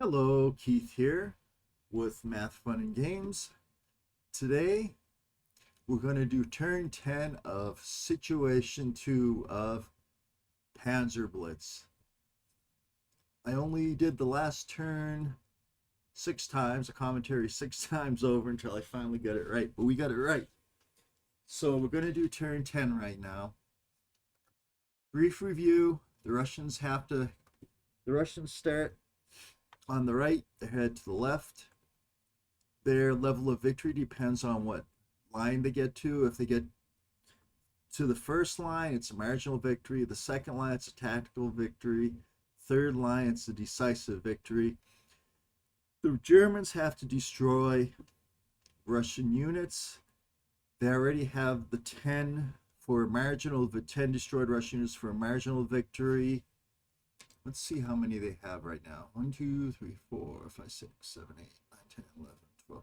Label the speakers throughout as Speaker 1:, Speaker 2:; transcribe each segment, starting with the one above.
Speaker 1: Hello, Keith here with Math Fun and Games. Today we're going to do turn 10 of Situation 2 of PanzerBlitz. I only did the last turn 6 times, a commentary 6 times over until I finally got it right, but we got it right. So we're going to do turn 10 right now. Brief review, the Russians start on the right, they head to the left. Their level of victory depends on what line they get to. If they get to the first line, it's a marginal victory. The second line, it's a tactical victory. Third line, it's a decisive victory. The Germans have to destroy Russian units. They already have the 10 for marginal, the 10 destroyed Russian units for a marginal victory. Let's see how many they have right now. 1, 2, 3, 4, 5, 6, 7, 8, 9, 10, 11, 12.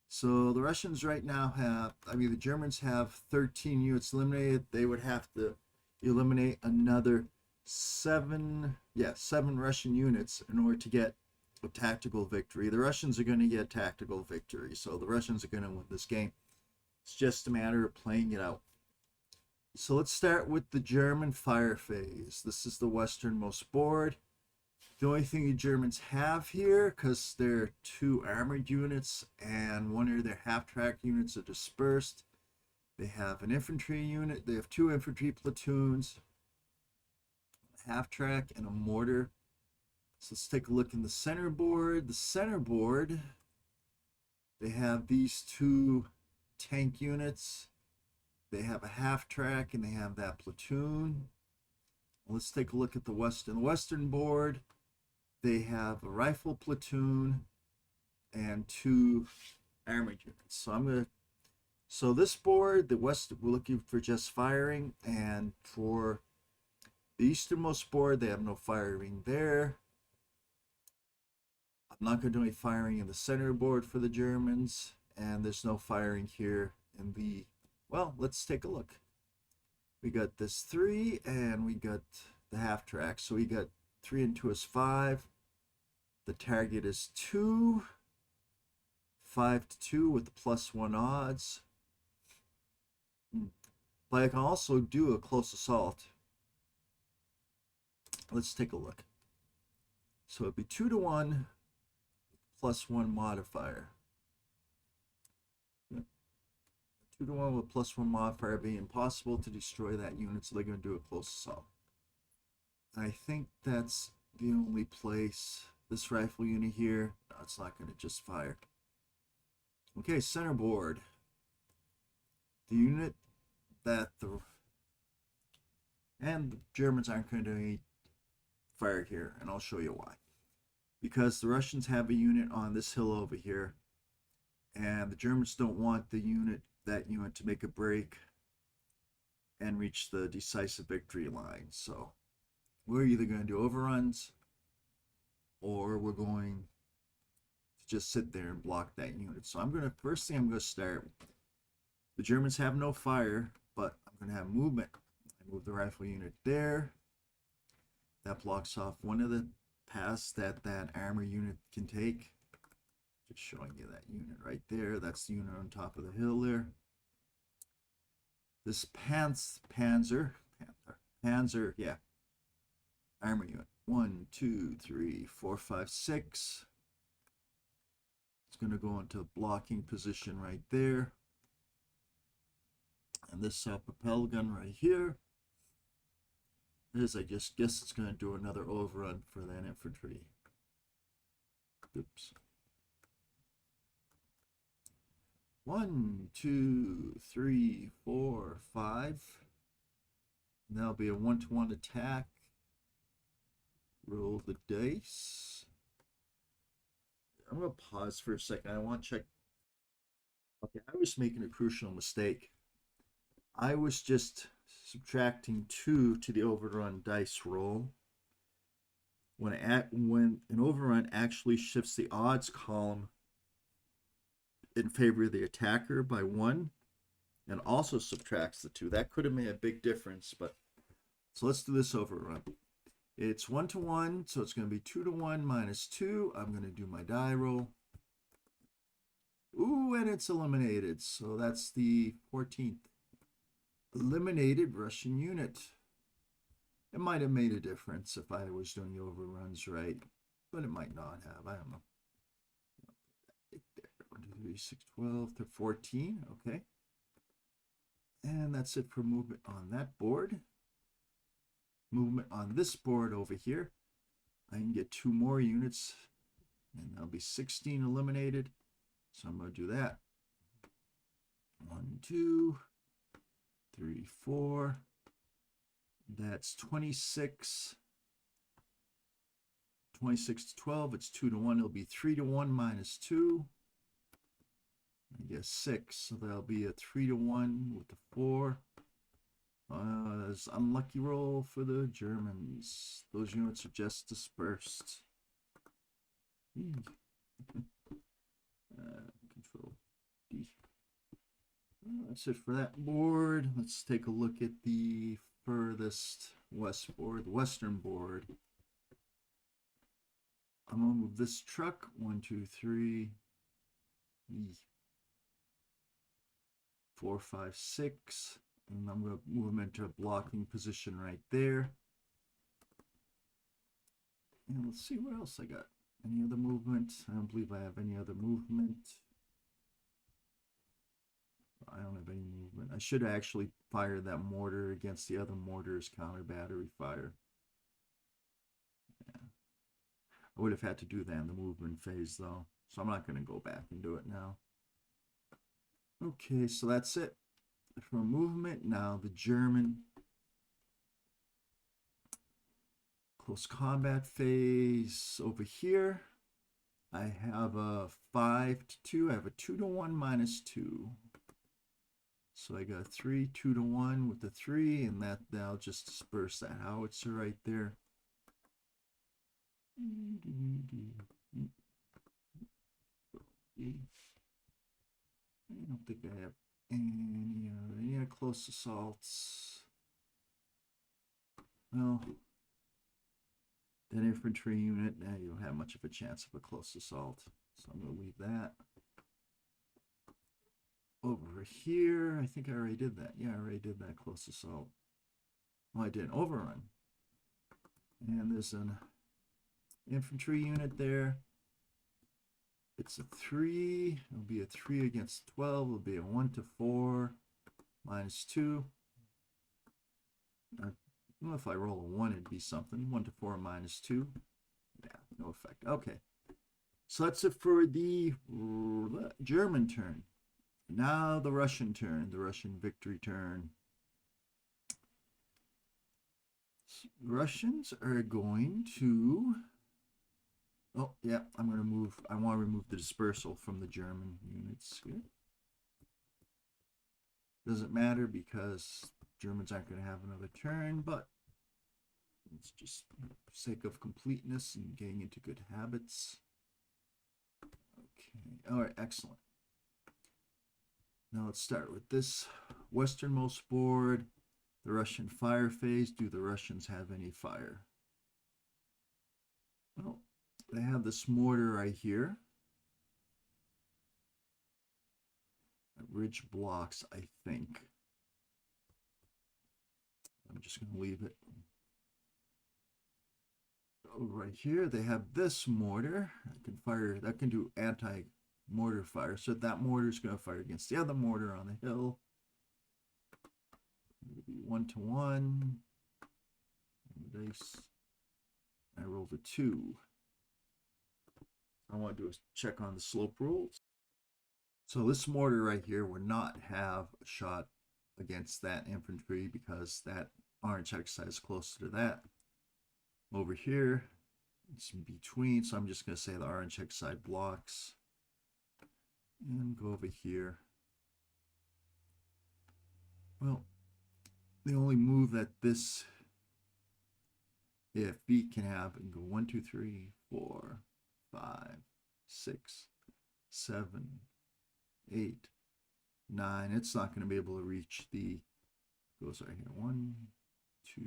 Speaker 1: So the Russians right now the Germans have 13 units eliminated. They would have to eliminate another seven Russian units in order to get a tactical victory. The Russians are going to get tactical victory, so the Russians are going to win this game. It's just a matter of playing it out. So let's start with the German fire phase. This is the westernmost board. The only thing the Germans have here, because they're 2 armored units and one of their half-track units are dispersed, they have an infantry unit. They have 2 infantry platoons, a half-track, and a mortar. So let's take a look in the center board. The center board, they have these 2 tank units. They have a half-track and they have that platoon. Let's take a look at the western board. They have a rifle platoon and 2 armored units. So this board, the west, we're looking for just firing, and for the easternmost board, they have no firing there. I'm not going to do any firing in the center board for the Germans, and there's no firing here in the, well, let's take a look. We got this 3 and we got the half track. So we got 3 and 2 is 5. The target is 2. 5 to 2 with the +1 odds. But I can also do a close assault. Let's take a look. So it'd be 2 to 1 +1 modifier. 2 to 1 with +1 modifier being impossible to destroy that unit, so they're going to do a close assault. I think that's the only place. This rifle unit here, no, it's not going to just fire. Okay, center board. The unit that the Germans aren't going to do any fire here, and I'll show you why. Because the Russians have a unit on this hill over here, and the Germans don't want that unit to make a break and reach the decisive victory line. So we're either going to do overruns or we're going to just sit there and block that unit. So first thing I'm going to start, the Germans have no fire, but I'm going to have movement. I move the rifle unit there. That blocks off one of the paths that armor unit can take. Just showing you that unit right there. That's the unit on top of the hill there. This Panzer, yeah, armor unit. 1, 2, 3, 4, 5, 6. It's going to go into blocking position right there. And this self-propelled gun right here I just guess it's going to do another overrun for that infantry. Oops. 1, 2, 3, 4, 5. And that'll be a 1-to-1 attack. Roll the dice. I'm going to pause for a second. I want to check. Okay, I was making a crucial mistake. I was just subtracting 2 to the overrun dice roll. When an overrun actually shifts the odds column in favor of the attacker by 1 and also subtracts the 2. That could have made a big difference, but so let's do this overrun. It's 1-to-1, so it's going to be 2-to-1 minus 2. I'm going to do my die roll. Ooh, and it's eliminated. So that's the 14th. Eliminated Russian unit. It might have made a difference if I was doing overruns right, but it might not have. I don't know. 1, 2, 3, 6, 12 to 14. Okay. And that's it for movement on that board. Movement on this board over here. I can get 2 more units, and that'll be 16 eliminated. So I'm going to do that. 1, 2, 3, 4. That's 26. 26 to 12. It's 2-to-1. It'll be 3-to-1 minus 2. I guess 6. So that'll be a 3-to-1 with the 4. There's unlucky roll for the Germans. Those units are just dispersed. Control D. That's it for that board. Let's take a look at the furthest west board, the western board. I'm gonna move this truck 1, 2, 3, 4, 5, 6, and I'm gonna move them into a blocking position right there. And let's see what else I got. Any other movement? I don't believe I have any other movement. I don't have any movement. I should actually fire that mortar against the other mortar's counter battery fire. Yeah. I would have had to do that in the movement phase though, so I'm not going to go back and do it now. Okay, so that's it for movement. Now the German close combat phase over here. I have a 5 to 2. I have a 2-to-1 minus 2. So I got 3, 2-to-1 with the 3, and that'll just disperse that howitzer right there. I don't think I have any other close assaults. Well, that infantry unit, you don't have much of a chance of a close assault, so I'm going to leave that. Over here, I think I already did that. Yeah, I already did that close assault. Well, I did overrun. And there's an infantry unit there. It's a 3. It'll be a 3 against 12. It'll be a 1 to 4 minus 2. Well, if I roll a 1, it'd be something. 1 to 4 minus 2. Yeah, no effect. Okay. So that's it for the German turn. Now the Russian turn, the Russian victory turn. Russians are going to... Oh, yeah, I'm going to move. I want to remove the dispersal from the German units here. Doesn't matter because Germans aren't going to have another turn, but it's just for the sake of completeness and getting into good habits. Okay, all right, excellent. Now let's start with this westernmost board, the Russian fire phase. Do the Russians have any fire? Well, they have this mortar right here. Ridge blocks, I think. I'm just going to leave it. Oh, right here, they have this mortar. I can fire, that can do anti-mortar fire. So that mortar is going to fire against the other mortar on the hill. It'll be 1-to-1. Dice. I rolled a 2. I want to do a check on the slope rules. So this mortar right here would not have a shot against that infantry because that orange exercise is closer to that. Over here, it's in between, so I'm just going to say the orange exercise blocks. And go over here. Well, the only move that this AFB can have, and go 1, 2, 3, 4, 5, 6, 7, 8, 9. It's not going to be able to reach the, goes right here. 1, 2,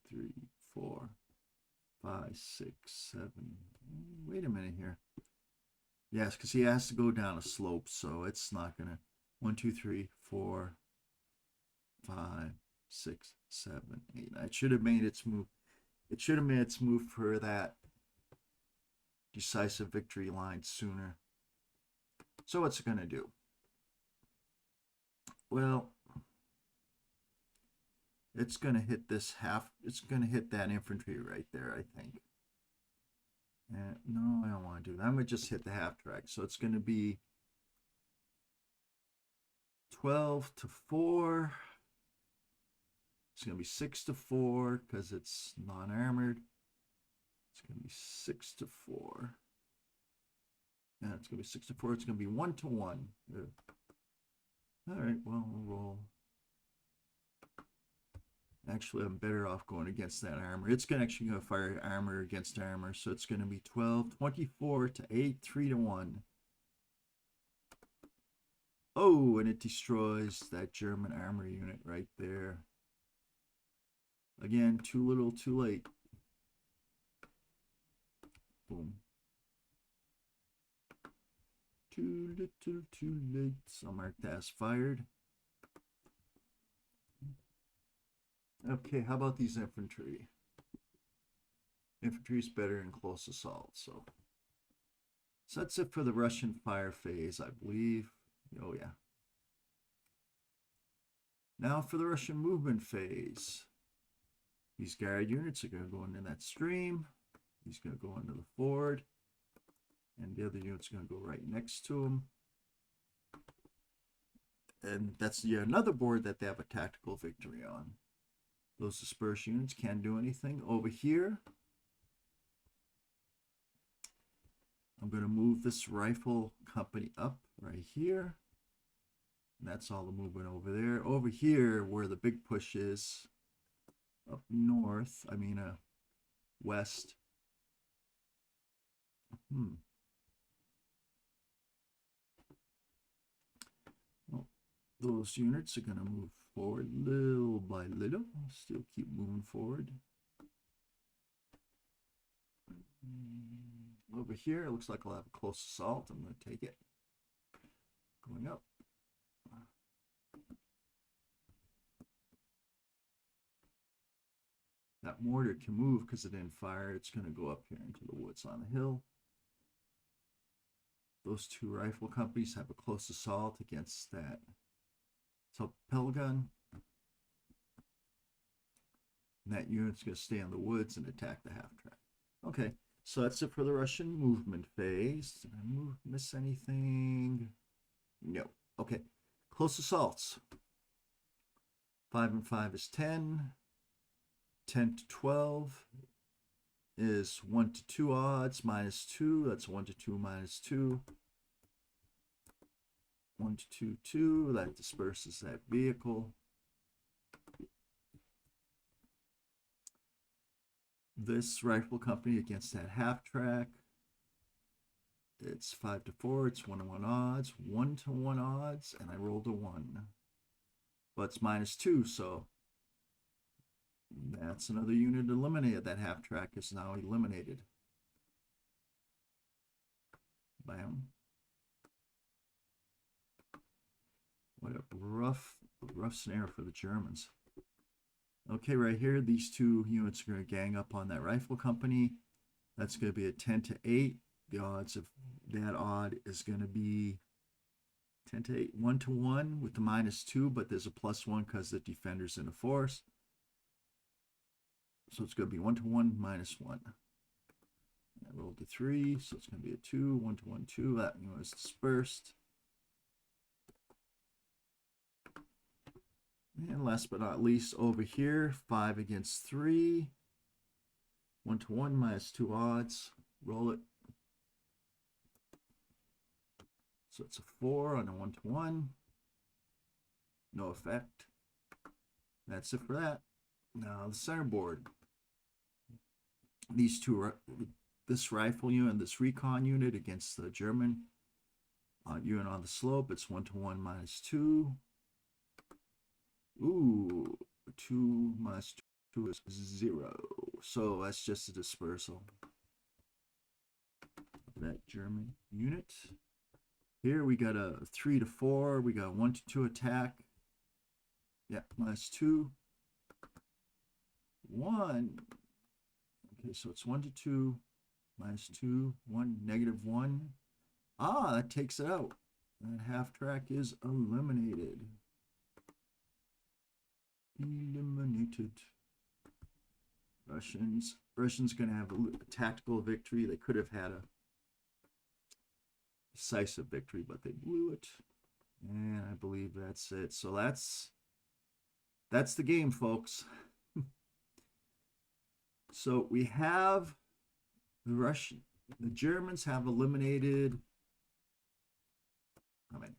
Speaker 1: 3, 4, 5, 6, 7. Wait a minute here. Yes, because he has to go down a slope, so it's not gonna. 1, 2, 3, 4, 5, 6, 7, 8. It should have made its move. It should have made its move for that decisive victory line sooner. So what's it gonna do? Well, it's gonna hit this half. It's gonna hit that infantry right there, I think. No, I don't want to do that. I'm going to just hit the half track. So it's going to be 12 to 4. It's going to be 6 to 4 because it's non-armored. It's going to be 6 to 4. Yeah, it's going to be 6 to 4. It's going to be 1 to 1. All right, well, we'll roll. Actually, I'm better off going against that armor. It's actually going to fire armor against armor. So it's going to be 12, 24 to 8, 3 to 1. Oh, and it destroys that German armor unit right there. Again, too little, too late. Boom. Too little, too late. So mark that as fired. Okay, how about these infantry? Infantry is better in close assault, so that's it for the Russian fire phase, I believe. Oh yeah. Now for the Russian movement phase. These guard units are going to go into that stream. He's going to go into the ford, and the other unit's going to go right next to him. And that's yet another board that they have a tactical victory on. Those dispersed units can't do anything. Over here, I'm going to move this rifle company up right here. And that's all the movement over there. Over here, where the big push is, up north, west. Well, those units are going to move forward little by little. Still keep moving forward. Over here, it looks like I'll have a close assault. I'm going to take it. Going up. That mortar can move because it didn't fire. It's going to go up here into the woods on the hill. Those two rifle companies have a close assault against that Pel gun. And that unit's going to stay in the woods and attack the half track. Okay, so that's it for the Russian movement phase. Did I miss anything? No. Okay, close assaults. 5 and 5 is 10. 10 to 12 is 1 to 2 odds, minus 2. That's 1 to 2 minus 2. 1 to 2, 2. That disperses that vehicle. This rifle company against that half track. It's 5 to 4. It's 1 to 1 odds. 1 to 1 odds, and I rolled a 1. But it's minus 2, so that's another unit eliminated. That half track is now eliminated. Bam. What a rough snare for the Germans. Okay, right here, these two units are going to gang up on that rifle company. That's going to be a 10 to 8. The odds of that odd is going to be 10 to 8. 1 to 1 with the minus 2, but there's a plus 1 because the defender's in a force. So it's going to be 1 to 1 minus 1. I rolled a 3, so it's going to be a 2. 1 to 1, 2. That unit is dispersed. And last but not least, over here, 5 against 3. 1 to 1 minus 2 odds. Roll it. So it's a 4 on a 1 to 1. No effect. That's it for that. Now the center board. These two, this rifle unit and this recon unit against the German unit on the slope. It's 1 to 1 minus 2. Ooh, 2 minus 2 is 0. so that's just a dispersal of that German unit. Here we got a 3 to 4. We got 1 to 2 attack. Yeah, -2. 1. Okay, so it's 1 to 2, -2, 1, -1. Ah, that takes it out. That half track is eliminated. Eliminated. Russians gonna have a tactical victory. They could have had a decisive victory, but they blew it. And I believe that's it. So that's the game, folks. So we have the Germans have eliminated, how many?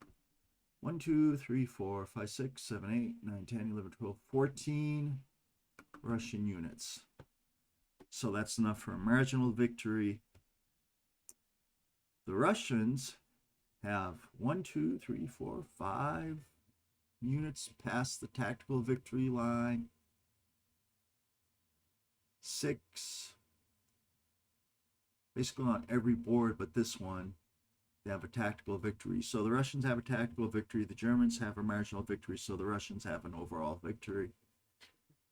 Speaker 1: 1, 2, 3, 4, 5, 6, 7, 8, 9, 10, 11, 12, 14 Russian units. So that's enough for a marginal victory. The Russians have 1, 2, 3, 4, 5 units past the tactical victory line. 6. Basically on every board but this one, they have a tactical victory. So the Russians have a tactical victory. The Germans have a marginal victory. So the Russians have an overall victory.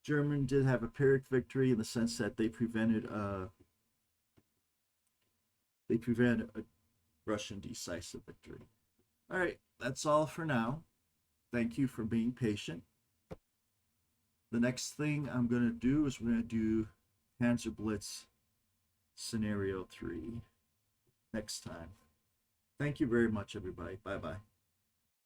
Speaker 1: German did have a Pyrrhic victory in the sense that they prevented a Russian decisive victory. All right, that's all for now. Thank you for being patient. The next thing I'm going to do is we're going to do PanzerBlitz Scenario 3 next time. Thank you very much, everybody. Bye-bye.